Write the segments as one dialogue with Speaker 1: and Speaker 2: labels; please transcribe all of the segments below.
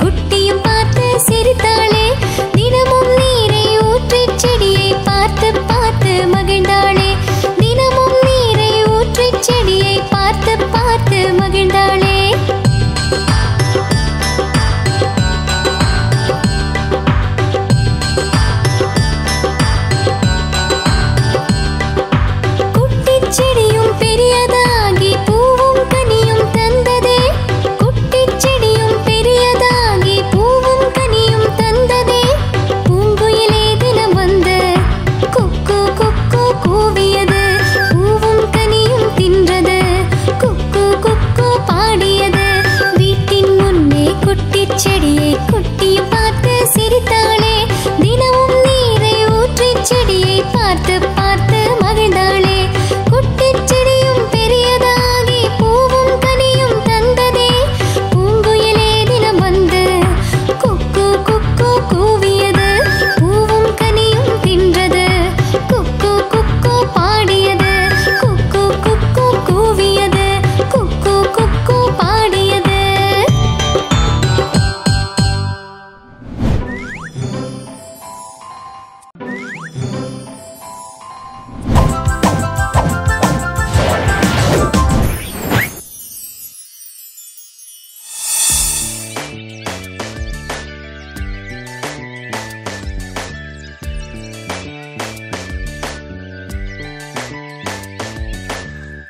Speaker 1: குட்டியும் பார்த்து சிரித்தாளே. தினமும் நீரை ஊற்றி செடியை பார்த்து பார்த்து மகிழ்ந்தாளே. தினமும் நீரை ஊற்றி செடியை பார்த்து பார்த்து மகிழ்ந்தாளே. செடியும் பெரியதாகி பூவும் கனியும் தந்ததே. குட்டிச் செடியும் பெரியதாகி பூவும் கனியும் தந்ததே. பூங்குயிலே தினம் வந்து குக்கு குக்கு கூவியது. பூவும் கனியும் தின்றது, குக்கு குக்கு பாடியது. வீட்டின் முன்னே குட்டிச் செடியை குட்டியும் பார்த்து சிரித்தாளே. தினமும் நீரை ஊற்றி செடியை பார்த்து பார்த்து மகிழ்ந்தாளே. குட்டிச்செடியும் பெரியதாகி பூவும் கனியும் தந்ததே. பூங்குயிலே தினம் வந்து குக்கு குக்கு கூவியது. பூவும் கனியும் தின்றது, குக்கு குக்கு பாடியது. குக்கு குக்கு கூவியது, குக்கு குக்கு பாடியது.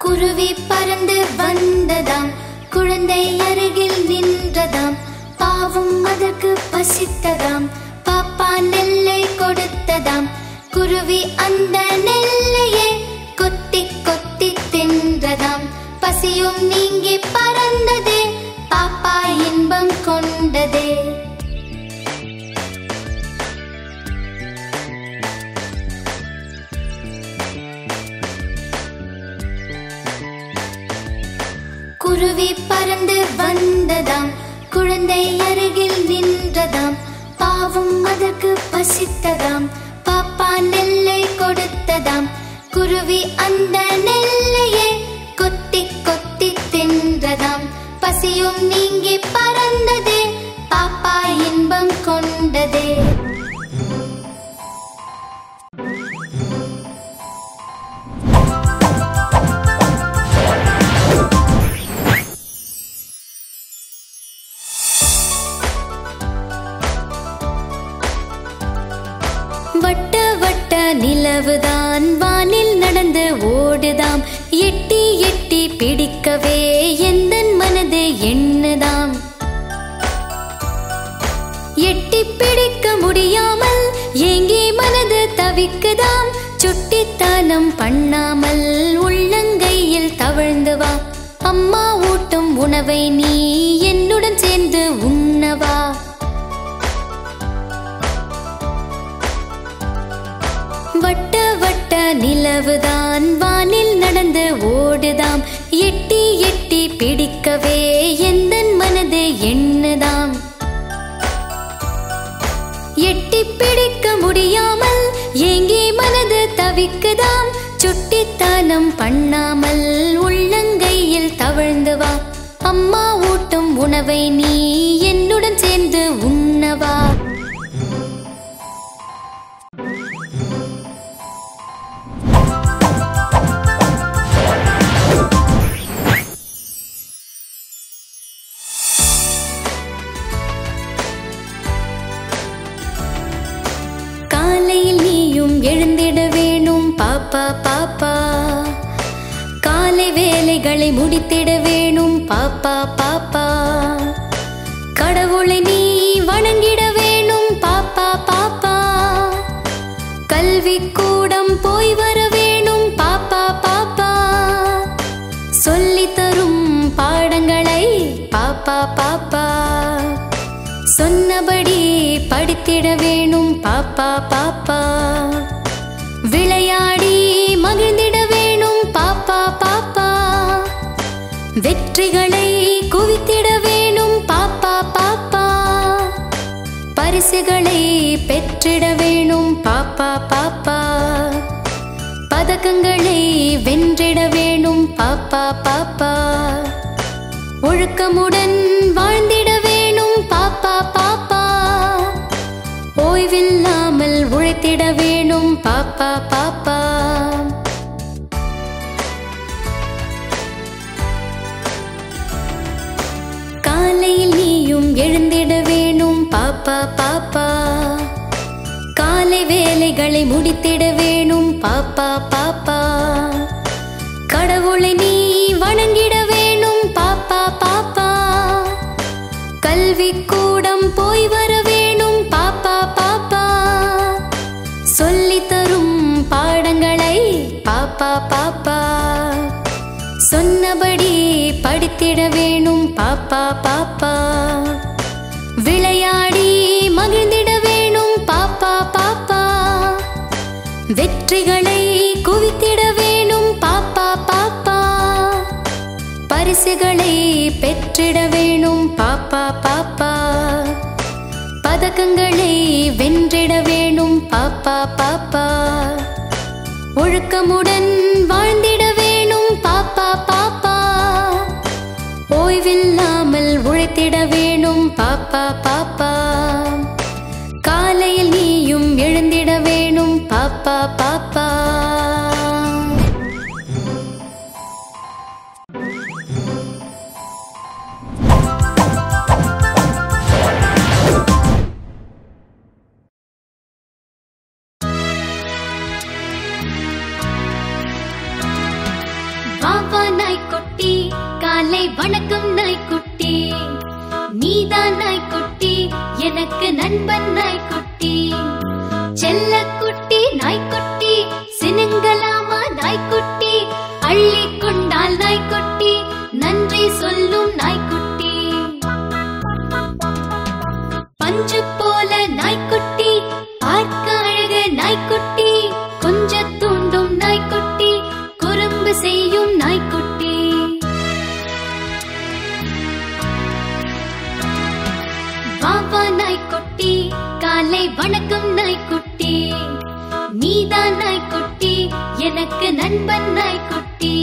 Speaker 1: குருவி பறந்து வந்ததாம், குழந்தை அருகில் நின்றதாம். பாவம் அதற்கு பசித்ததாம், பாப்பா நெல்லை கொடுத்ததாம். குருவி அந்த நெல்லையே கொத்தி கொத்தி தின்றதாம். பசியும் நீங்கி பறந்ததே, பாப்பா இன்பம் கொண்டதே. குருவி பறந்து வந்ததாம், குழந்தை அருகில் நின்றதாம். பாவம் அதற்கு பசித்ததாம், பாப்பா நெல்லை கொடுத்ததாம். குருவி அந்த நெல்லையே கொத்தி கொத்தி தின்றதாம். பசியும் நீங்கி பறந்ததே, பாப்பா இன்பம் கொண்டதே. வட்ட வட்ட நிலவுதான் வானில் நடந்து ஓடுதாம். எட்டி எட்டி பிடிக்கவே எந்தன் மனது எண்ணுதாம். எட்டி பிடிக்க முடியாமல் ஏங்கி மனது தவிக்குதாம். சுட்டித்தனம் பண்ணாமல் உள்ளங்கையில் தவழ்ந்து வா. அம்மா ஊட்டும் உணவை நீ என்னுடன் சேர்ந்து உண்ணவா. வட்ட வட்ட நிலவுதான் வானில் நடந்து ஓடுதாம். எட்டி எட்டி பிடிக்கவே எந்தன் மனது எண்ணுதாம். எட்டி பிடிக்க முடியாமல் ஏங்கி மனது தவிக்குதாம். சுட்டித்தனம் பண்ணாமல் உள்ளங்கையில் தவழ்ந்து வா. அம்மா ஊட்டும் உணவை நீ என்னுடன் சேர்ந்து உண்ணவா. காலையில் நீயும் எழுந்திட வேணும் பாப்பா பாப்பா. காலை வேலைகளை முடித்திட வேணும் பாப்பா பாப்பா. கடவுளை நீ வணங்கிட வேணும் பாப்பா பாப்பா. கல்வி கூடம் போய் வர வேணும் பாப்பா பாப்பா. சொல்லித் தரும் பாடங்களை பாப்பா பாப்பா சொன்னபடி படித்திட வேணும் பாப்பா பாப்பா. விளையாடி மகிழ்ந்திட வேணும் பாப்பா பாப்பா. வெற்றிகளை குவித்திட வேணும் பாப்பா பாப்பா. பரிசுகளை பெற்றிட வேணும் பாப்பா பாப்பா. பதக்கங்களை வென்றிட வேணும் பாப்பா பாப்பா. ஒழுக்கமுடன் வாழ்ந்திட வேணும் பாப்பா உழைத்திட வேணும் பாப்பா பாப்பா. காலையில் நீயும் எழுந்திட வேணும் பாப்பா பாப்பா. காலை வேலைகளை முடித்திட வேணும் பாப்பா பாப்பா. கடவுளை நீ வணங்கிட வேணும் பாப்பா பாப்பா. கல்வி கூடம் போய் வர வேணும் பாப்பா பாப்பா. சொல்லித் தரும் பாடங்களை பாப்பா பாப்பா சொன்னபடி படித்திட வேணும் பாப்பா பாப்பா. விளையாடி மகிழ்ந்திட வேணும் பாப்பா பாப்பா. வெற்றிகளை குவித்திட வேணும் பாப்பா பாப்பா. பரிசுகளை பெற்றிட வேணும் பாப்பா பாப்பா. பதக்கங்களை வென்றிட வேணும் பாப்பா பாப்பா. ஒழுக்கமுடன் வாழ்ந்திட வேணும் பாப்பா பாப்பா. ஓய்வில்லாமல் உழைத்திட வேணும் பாப்பா பாப்பா. காலையில் நீயும் எழுந்திட வேணும் பாப்பா பாப்பா. பாப்பா நாய்க்குட்டி, காலை வணக்கம் நாய்க்குட்டி. நீதான் நாய்க்குட்டி, எனக்கு நண்பன் நாய்க்குட்டி. செல்லக்குட்டி நாய்க்குட்டி, சினுங்கலாமா நாய்க்குட்டி. அள்ளி கொண்டால் நாய்க்குட்டி, நன்றி சொல்லும் நாய்க்குட்டி. பஞ்சு போல நாய்க்குட்டி, பார்க்க அழகு நாய்க்குட்டி. கொஞ்ச தூண்டும் நாய்க்குட்டி, குறும்பு செய்யும் நாய்க்குட்டி. பாப்பா நாய்க்குட்டி, காலை வணக்கம் நாய்க்குட்டி. நீதான் நாய்க்குட்டி, எனக்கு நண்பன் நாய்க்குட்டி.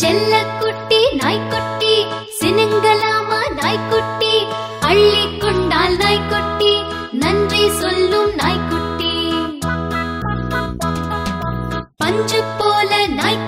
Speaker 1: செல்லக்குட்டி நாய்க்குட்டி, சினுங்கலாமா நாய்க்குட்டி. அள்ளி கொண்டால் நாய்க்குட்டி, நன்றி சொல்லும் நாய்க்குட்டி. பஞ்சு போல நாய்க்குட்டி,